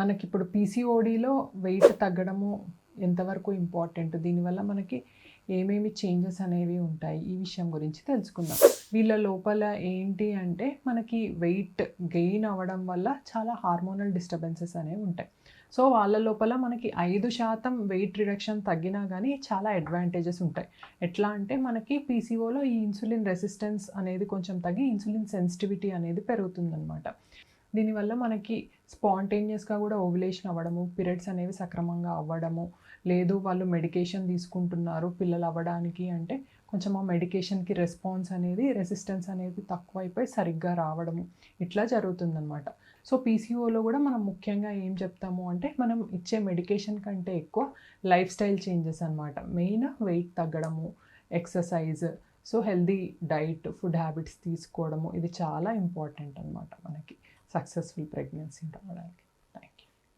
మనకిప్పుడు పీసీఓడిలో వెయిట్ తగ్గడము ఎంతవరకు ఇంపార్టెంట్, దీనివల్ల మనకి ఏమేమి చేంజెస్ అనేవి ఉంటాయి, ఈ విషయం గురించి తెలుసుకుందాం. వీళ్ళ లోపల ఏంటి అంటే మనకి వెయిట్ గెయిన్ అవ్వడం వల్ల చాలా హార్మోనల్ డిస్టర్బెన్సెస్ అనేవి ఉంటాయి. సో వాళ్ళ లోపల మనకి 5% వెయిట్ రిడక్షన్ తగ్గినా కానీ చాలా అడ్వాంటేజెస్ ఉంటాయి. ఎట్లా అంటే మనకి పీసీఓలో ఈ ఇన్సులిన్ రెసిస్టెన్స్ అనేది కొంచెం తగ్గి ఇన్సులిన్ సెన్సిటివిటీ అనేది పెరుగుతుందన్నమాట. దీనివల్ల మనకి స్పాంటేనియస్గా కూడా ఓవ్యులేషన్ అవ్వడము, పీరియడ్స్ అనేవి సక్రమంగా అవ్వడము, లేదు వాళ్ళు మెడికేషన్ తీసుకుంటున్నారు పిల్లలు అవ్వడానికి అంటే కొంచెం ఆ మెడికేషన్కి రెసిస్టెన్స్ అనేది తక్కువైపోయి సరిగ్గా రావడము ఇట్లా జరుగుతుందన్నమాట. సో పీసీఓలో కూడా మనం ముఖ్యంగా ఏం చెప్తాము అంటే మనం ఇచ్చే మెడికేషన్ కంటే ఎక్కువ లైఫ్ స్టైల్ చేంజెస్ అనమాట. మెయిన్ వెయిట్ తగ్గడము, exercise, so healthy diet, food habits తీసుకోవడము, ఇది చాలా ఇంపార్టెంట్ అనమాట మనకి సక్సెస్ఫుల్ ప్రెగ్నెన్సీ రావడానికి.